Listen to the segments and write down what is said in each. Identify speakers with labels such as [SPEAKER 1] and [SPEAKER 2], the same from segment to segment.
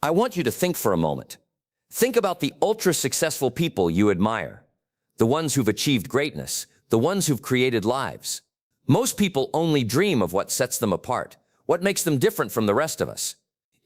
[SPEAKER 1] I want you to think for a moment. Think about the ultra-successful people you admire, the ones who've achieved greatness, the ones who've created lives. Most people only dream of what sets them apart, what makes them different from the rest of us.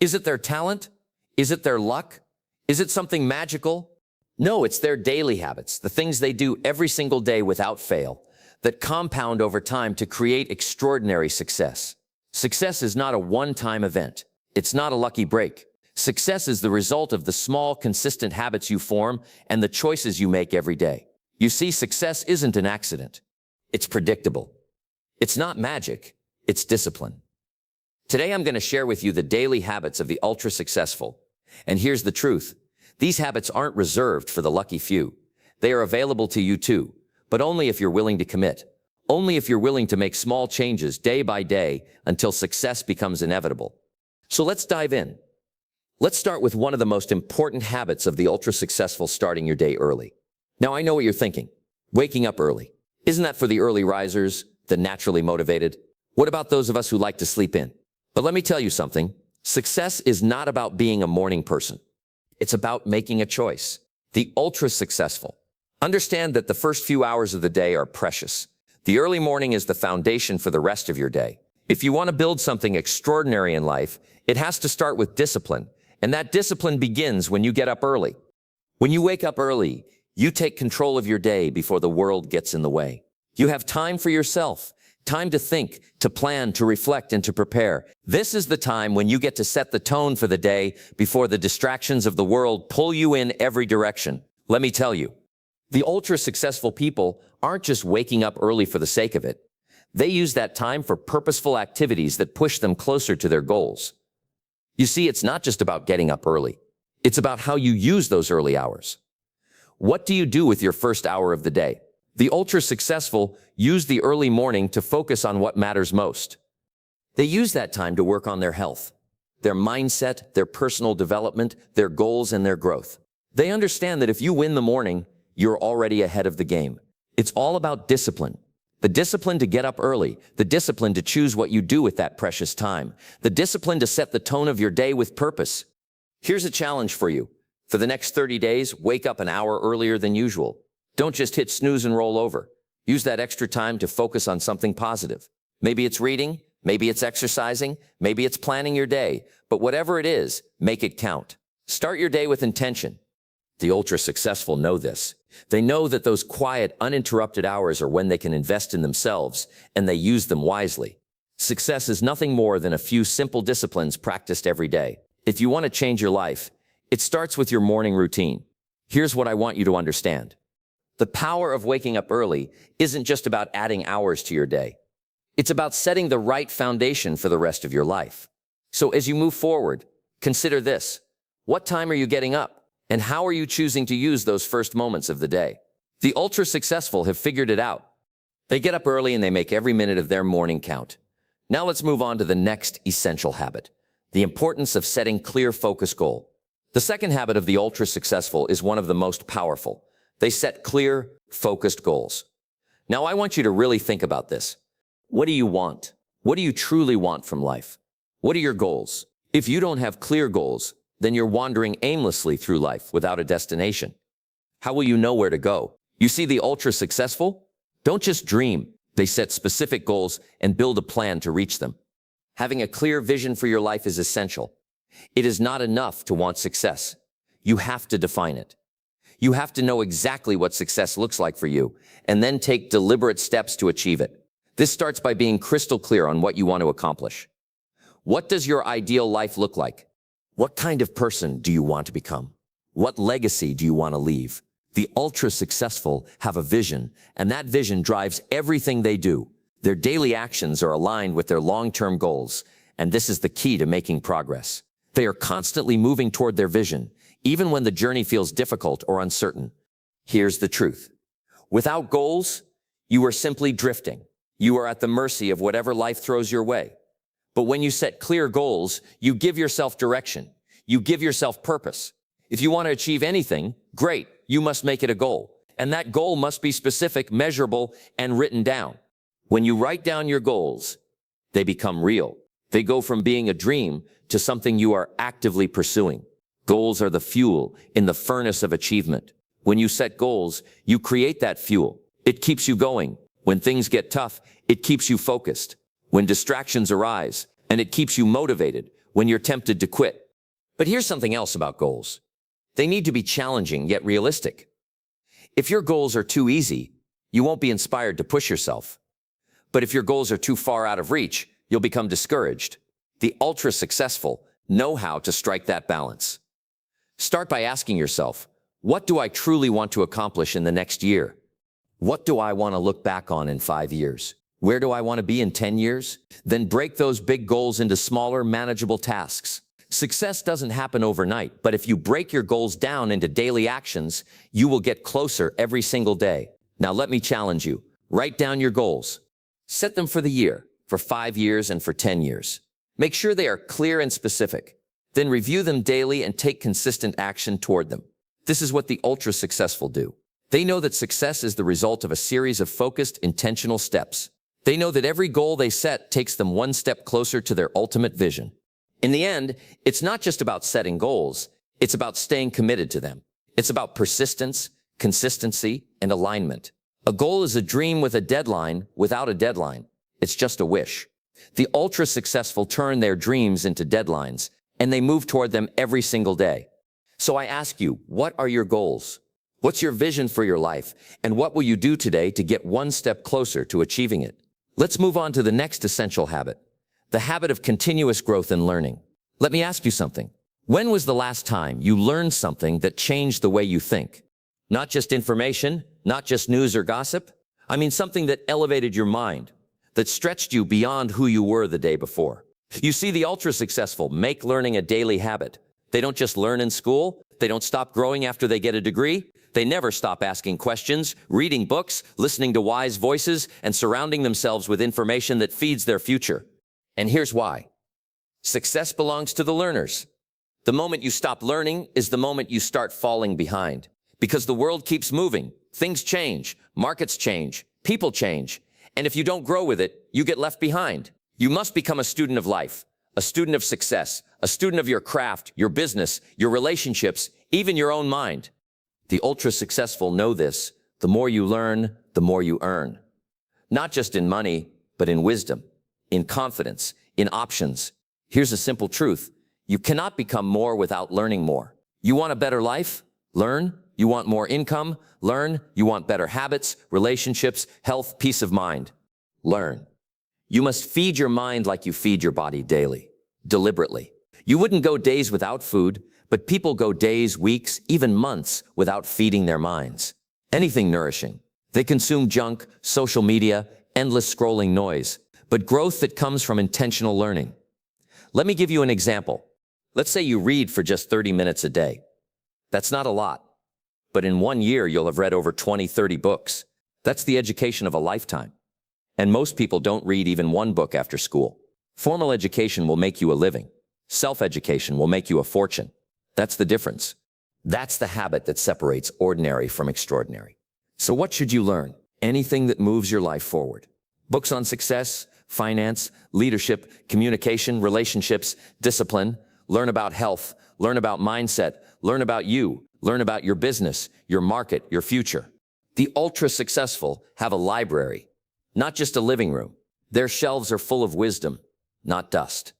[SPEAKER 1] Is it their talent? Is it their luck? Is it something magical? No, it's their daily habits, the things they do every single day without fail, that compound over time to create extraordinary success. Success is not a one-time event. It's not a lucky break. Success is the result of the small, consistent habits you form and the choices you make every day. You see, success isn't an accident. It's predictable. It's not magic. It's discipline. Today, I'm going to share with you the daily habits of the ultra-successful. And here's the truth. These habits aren't reserved for the lucky few. They are available to you too, but only if you're willing to commit. Only if you're willing to make small changes day by day until success becomes inevitable. So let's dive in. Let's start with one of the most important habits of the ultra-successful: starting your day early. Now, I know what you're thinking. Waking up early. Isn't that for the early risers, the naturally motivated? What about those of us who like to sleep in? But let me tell you something. Success is not about being a morning person. It's about making a choice. The ultra-successful understand that the first few hours of the day are precious. The early morning is the foundation for the rest of your day. If you want to build something extraordinary in life, it has to start with discipline. And that discipline begins when you get up early. When you wake up early, you take control of your day before the world gets in the way. You have time for yourself, time to think, to plan, to reflect, and to prepare. This is the time when you get to set the tone for the day before the distractions of the world pull you in every direction. Let me tell you, the ultra-successful people aren't just waking up early for the sake of it. They use that time for purposeful activities that push them closer to their goals. You see, it's not just about getting up early. It's about how you use those early hours. What do you do with your first hour of the day? The ultra-successful use the early morning to focus on what matters most. They use that time to work on their health, their mindset, their personal development, their goals, and their growth. They understand that if you win the morning, you're already ahead of the game. It's all about discipline. The discipline to get up early, the discipline to choose what you do with that precious time, the discipline to set the tone of your day with purpose. Here's a challenge for you. For the next 30 days, wake up an hour earlier than usual. Don't just hit snooze and roll over. Use that extra time to focus on something positive. Maybe it's reading, maybe it's exercising, maybe it's planning your day, but whatever it is, make it count. Start your day with intention. The ultra-successful know this. They know that those quiet, uninterrupted hours are when they can invest in themselves, and they use them wisely. Success is nothing more than a few simple disciplines practiced every day. If you want to change your life, it starts with your morning routine. Here's what I want you to understand. The power of waking up early isn't just about adding hours to your day. It's about setting the right foundation for the rest of your life. So as you move forward, consider this. What time are you getting up? And how are you choosing to use those first moments of the day? The ultra-successful have figured it out. They get up early and they make every minute of their morning count. Now let's move on to the next essential habit, the importance of setting clear focus goal. The second habit of the ultra-successful is one of the most powerful. They set clear, focused goals. Now I want you to really think about this. What do you want? What do you truly want from life? What are your goals? If you don't have clear goals, then you're wandering aimlessly through life without a destination. How will you know where to go? You see, the ultra-successful don't just dream. They set specific goals and build a plan to reach them. Having a clear vision for your life is essential. It is not enough to want success. You have to define it. You have to know exactly what success looks like for you, and then take deliberate steps to achieve it. This starts by being crystal clear on what you want to accomplish. What does your ideal life look like? What kind of person do you want to become? What legacy do you want to leave? The ultra-successful have a vision, and that vision drives everything they do. Their daily actions are aligned with their long-term goals, and this is the key to making progress. They are constantly moving toward their vision, even when the journey feels difficult or uncertain. Here's the truth. Without goals, you are simply drifting. You are at the mercy of whatever life throws your way. But when you set clear goals, you give yourself direction. You give yourself purpose. If you want to achieve anything, great, you must make it a goal. And that goal must be specific, measurable, and written down. When you write down your goals, they become real. They go from being a dream to something you are actively pursuing. Goals are the fuel in the furnace of achievement. When you set goals, you create that fuel. It keeps you going. When things get tough, it keeps you focused. When distractions arise, and it keeps you motivated when you're tempted to quit. But here's something else about goals. They need to be challenging yet realistic. If your goals are too easy, you won't be inspired to push yourself. But if your goals are too far out of reach, you'll become discouraged. The ultra-successful know how to strike that balance. Start by asking yourself, what do I truly want to accomplish in the next year? What do I want to look back on in 5 years? Where do I want to be in 10 years? Then break those big goals into smaller, manageable tasks. Success doesn't happen overnight, but if you break your goals down into daily actions, you will get closer every single day. Now let me challenge you. Write down your goals. Set them for the year, for 5 years, and for 10 years. Make sure they are clear and specific. Then review them daily and take consistent action toward them. This is what the ultra-successful do. They know that success is the result of a series of focused, intentional steps. They know that every goal they set takes them one step closer to their ultimate vision. In the end, it's not just about setting goals, it's about staying committed to them. It's about persistence, consistency, and alignment. A goal is a dream with a deadline without a deadline. It's just a wish. The ultra-successful turn their dreams into deadlines, and they move toward them every single day. So I ask you, what are your goals? What's your vision for your life? And what will you do today to get one step closer to achieving it? Let's move on to the next essential habit, the habit of continuous growth and learning. Let me ask you something. When was the last time you learned something that changed the way you think? Not just information, not just news or gossip. I mean something that elevated your mind, that stretched you beyond who you were the day before. You see, the ultra-successful make learning a daily habit. They don't just learn in school. They don't stop growing after they get a degree. They never stop asking questions, reading books, listening to wise voices, and surrounding themselves with information that feeds their future. And here's why. Success belongs to the learners. The moment you stop learning is the moment you start falling behind. Because the world keeps moving, things change, markets change, people change. And if you don't grow with it, you get left behind. You must become a student of life, a student of success, a student of your craft, your business, your relationships, even your own mind. The ultra-successful know this. The more you learn, the more you earn. Not just in money, but in wisdom, in confidence, in options. Here's a simple truth. You cannot become more without learning more. You want a better life? Learn. You want more income? Learn. You want better habits, relationships, health, peace of mind? Learn. You must feed your mind like you feed your body daily, deliberately. You wouldn't go days without food, but people go days, weeks, even months without feeding their minds. Anything nourishing. They consume junk, social media, endless scrolling noise, but growth that comes from intentional learning. Let me give you an example. Let's say you read for just 30 minutes a day. That's not a lot, but in 1 year, you'll have read over 20, 30 books. That's the education of a lifetime. And most people don't read even one book after school. Formal education will make you a living. Self-education will make you a fortune. That's the difference. That's the habit that separates ordinary from extraordinary. So what should you learn? Anything that moves your life forward. Books on success, finance, leadership, communication, relationships, discipline. Learn about health. Learn about mindset. Learn about you. Learn about your business, your market, your future. The ultra-successful have a library, not just a living room. Their shelves are full of wisdom, not dust.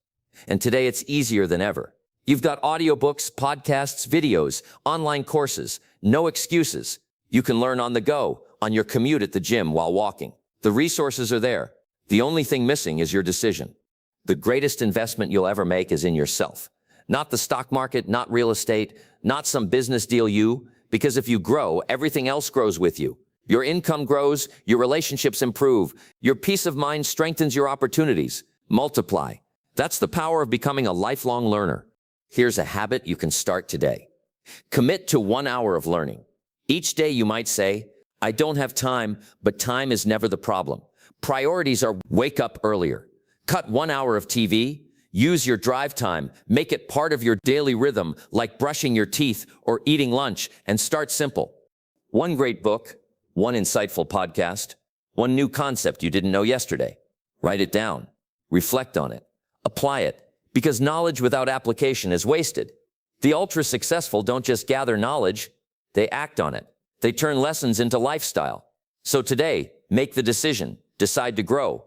[SPEAKER 1] And today it's easier than ever. You've got audiobooks, podcasts, videos, online courses, no excuses. You can learn on the go, on your commute at the gym while walking. The resources are there. The only thing missing is your decision. The greatest investment you'll ever make is in yourself. Not the stock market, not real estate, not some business deal because if you grow, everything else grows with you. Your income grows, your relationships improve, your peace of mind strengthens your opportunities. Multiply. That's the power of becoming a lifelong learner. Here's a habit you can start today. Commit to 1 hour of learning. Each day you might say, I don't have time, but time is never the problem. Priorities are wake up earlier. Cut 1 hour of TV. Use your drive time. Make it part of your daily rhythm, like brushing your teeth or eating lunch, and start simple. One great book, one insightful podcast, one new concept you didn't know yesterday. Write it down. Reflect on it. Apply it, because knowledge without application is wasted. The ultra-successful don't just gather knowledge, they act on it. They turn lessons into lifestyle. So today, make the decision. Decide to grow.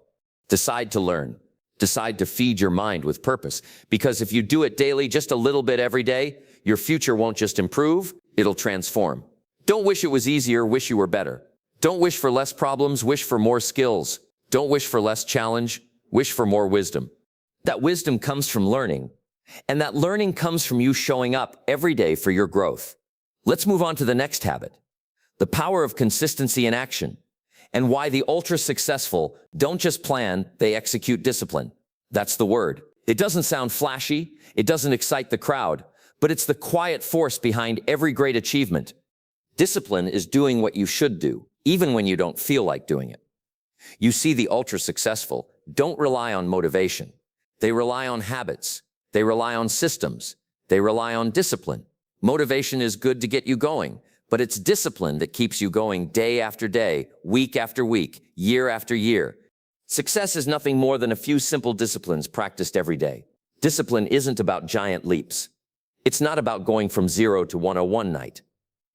[SPEAKER 1] Decide to learn. Decide to feed your mind with purpose. Because if you do it daily, just a little bit every day, your future won't just improve, it'll transform. Don't wish it was easier, wish you were better. Don't wish for less problems, wish for more skills. Don't wish for less challenge, wish for more wisdom. That wisdom comes from learning, and that learning comes from you showing up every day for your growth. Let's move on to the next habit, the power of consistency in action, and why the ultra-successful don't just plan, they execute discipline. That's the word. It doesn't sound flashy, it doesn't excite the crowd, but it's the quiet force behind every great achievement. Discipline is doing what you should do, even when you don't feel like doing it. You see, the ultra-successful don't rely on motivation. They rely on habits. They rely on systems. They rely on discipline. Motivation is good to get you going, but it's discipline that keeps you going day after day, week after week, year after year. Success is nothing more than a few simple disciplines practiced every day. Discipline isn't about giant leaps. It's not about going from 0 to 101 night.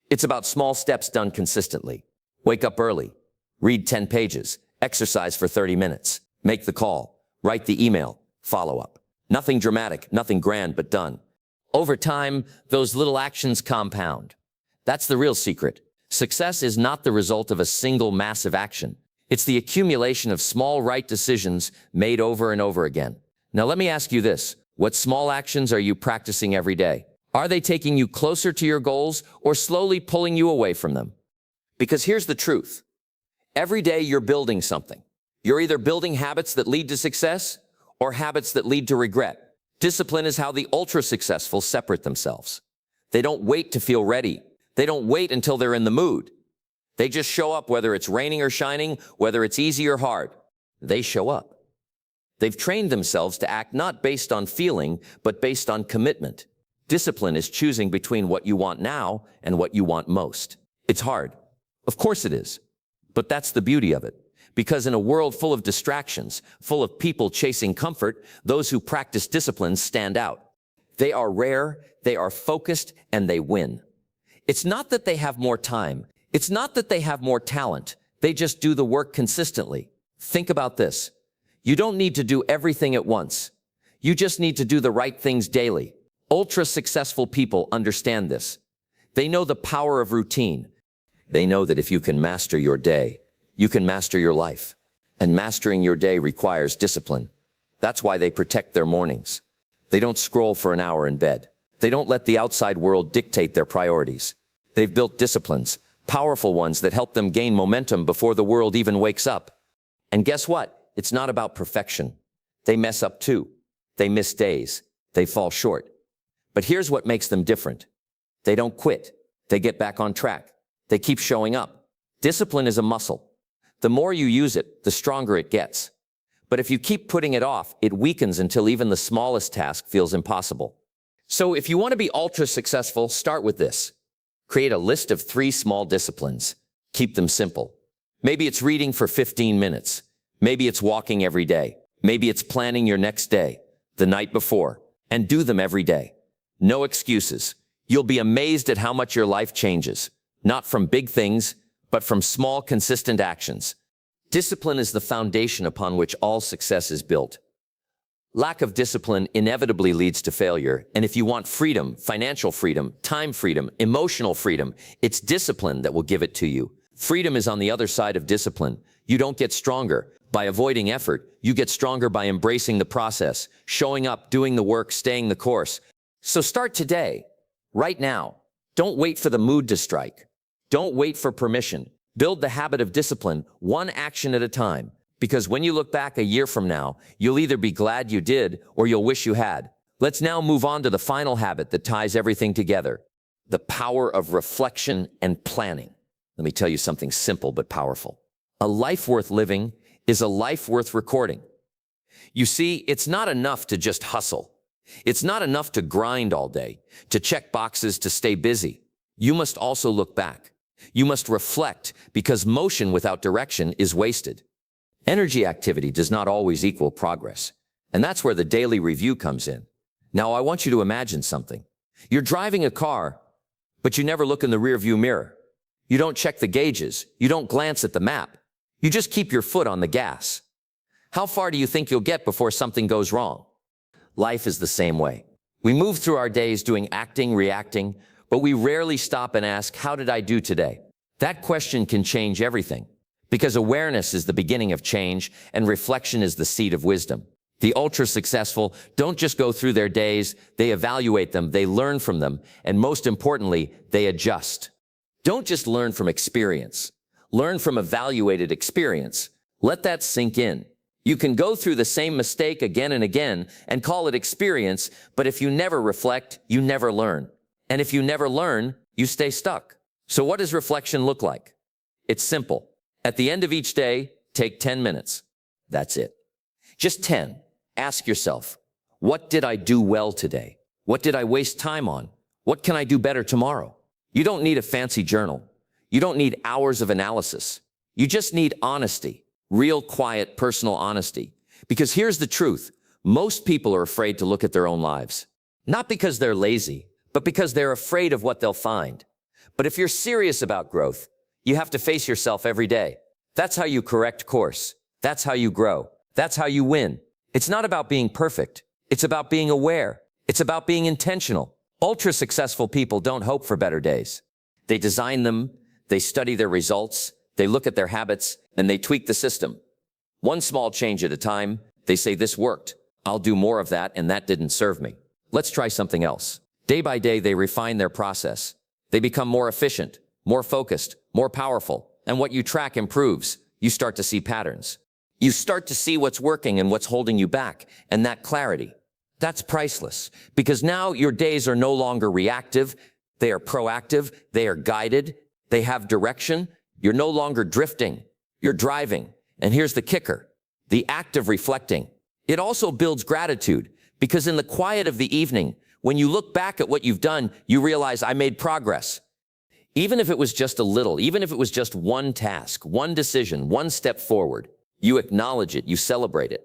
[SPEAKER 1] It's about small steps done consistently. Wake up early. Read 10 pages. Exercise for 30 minutes. Make the call. Write the email. Follow up. Nothing dramatic, nothing grand, but done. Over time, those little actions compound. That's the real secret. Success is not the result of a single massive action. It's the accumulation of small right decisions made over and over again. Now let me ask you this. What small actions are you practicing every day? Are they taking you closer to your goals or slowly pulling you away from them? Because here's the truth. Every day you're building something. You're either building habits that lead to success or habits that lead to regret. Discipline is how the ultra-successful separate themselves. They don't wait to feel ready. They don't wait until they're in the mood. They just show up whether it's raining or shining, whether it's easy or hard. They show up. They've trained themselves to act not based on feeling, but based on commitment. Discipline is choosing between what you want now and what you want most. It's hard. Of course it is. But that's the beauty of it. Because in a world full of distractions, full of people chasing comfort, those who practice discipline stand out. They are rare, they are focused, and they win. It's not that they have more time. It's not that they have more talent. They just do the work consistently. Think about this. You don't need to do everything at once. You just need to do the right things daily. Ultra-successful people understand this. They know the power of routine. They know that if you can master your day, you can master your life. And mastering your day requires discipline. That's why they protect their mornings. They don't scroll for an hour in bed. They don't let the outside world dictate their priorities. They've built disciplines, powerful ones that help them gain momentum before the world even wakes up. And guess what? It's not about perfection. They mess up too. They miss days. They fall short. But here's what makes them different. They don't quit. They get back on track. They keep showing up. Discipline is a muscle. The more you use it, the stronger it gets. But if you keep putting it off, it weakens until even the smallest task feels impossible. So if you want to be ultra successful, start with this. Create a list of 3 small disciplines. Keep them simple. Maybe it's reading for 15 minutes. Maybe it's walking every day. Maybe it's planning your next day, the night before, and do them every day. No excuses. You'll be amazed at how much your life changes, not from big things, but from small, consistent actions. Discipline is the foundation upon which all success is built. Lack of discipline inevitably leads to failure, and if you want freedom, financial freedom, time freedom, emotional freedom, it's discipline that will give it to you. Freedom is on the other side of discipline. You don't get stronger by avoiding effort. You get stronger by embracing the process, showing up, doing the work, staying the course. So start today, right now. Don't wait for the mood to strike. Don't wait for permission. Build the habit of discipline, one action at a time. Because when you look back a year from now, you'll either be glad you did or you'll wish you had. Let's now move on to the final habit that ties everything together. The power of reflection and planning. Let me tell you something simple but powerful. A life worth living is a life worth recording. You see, it's not enough to just hustle. It's not enough to grind all day, to check boxes, to stay busy. You must also look back. You must reflect, because motion without direction is wasted. Energy activity does not always equal progress. And that's where the daily review comes in. Now, I want you to imagine something. You're driving a car, but you never look in the rearview mirror. You don't check the gauges. You don't glance at the map. You just keep your foot on the gas. How far do you think you'll get before something goes wrong? Life is the same way. We move through our days doing acting, reacting, but we rarely stop and ask, how did I do today? That question can change everything, because awareness is the beginning of change and reflection is the seed of wisdom. The ultra-successful don't just go through their days, they evaluate them, they learn from them, and most importantly, they adjust. Don't just learn from experience. Learn from evaluated experience. Let that sink in. You can go through the same mistake again and again and call it experience, but if you never reflect, you never learn. And if you never learn, you stay stuck. So what does reflection look like? It's simple. At the end of each day, take 10 minutes. That's it. Just 10. Ask yourself, what did I do well today? What did I waste time on? What can I do better tomorrow? You don't need a fancy journal. You don't need hours of analysis. You just need honesty, real, quiet, personal honesty. Because here's the truth. Most people are afraid to look at their own lives. Not because they're lazy, but because they're afraid of what they'll find. But if you're serious about growth, you have to face yourself every day. That's how you correct course. That's how you grow. That's how you win. It's not about being perfect. It's about being aware. It's about being intentional. Ultra-successful people don't hope for better days. They design them, they study their results, they look at their habits, and they tweak the system. One small change at a time, they say, this worked. I'll do more of that, and that didn't serve me. Let's try something else. Day by day, they refine their process. They become more efficient, more focused, more powerful. And what you track improves. You start to see patterns. You start to see what's working and what's holding you back. And that clarity, that's priceless. Because now your days are no longer reactive. They are proactive. They are guided. They have direction. You're no longer drifting. You're driving. And here's the kicker. The act of reflecting. It also builds gratitude. Because in the quiet of the evening, when you look back at what you've done, you realize I made progress. Even if it was just a little, even if it was just one task, one decision, one step forward, you acknowledge it, you celebrate it.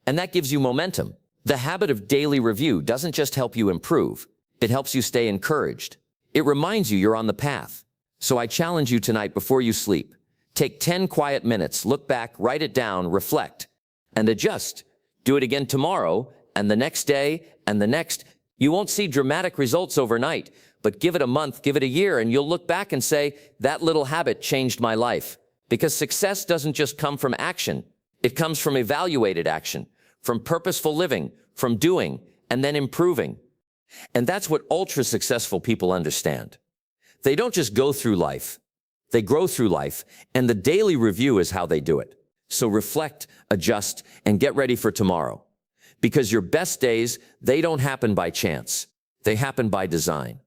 [SPEAKER 1] And that gives you momentum. The habit of daily review doesn't just help you improve, it helps you stay encouraged. It reminds you you're on the path. So I challenge you tonight before you sleep. Take 10 quiet minutes, look back, write it down, reflect, and adjust. Do it again tomorrow, and the next day, and the next. You won't see dramatic results overnight, but give it a month, give it a year, and you'll look back and say, that little habit changed my life. Because success doesn't just come from action. It comes from evaluated action, from purposeful living, from doing, and then improving. And that's what ultra-successful people understand. They don't just go through life. They grow through life, and the daily review is how they do it. So reflect, adjust, and get ready for tomorrow. Because your best days, they don't happen by chance. They happen by design.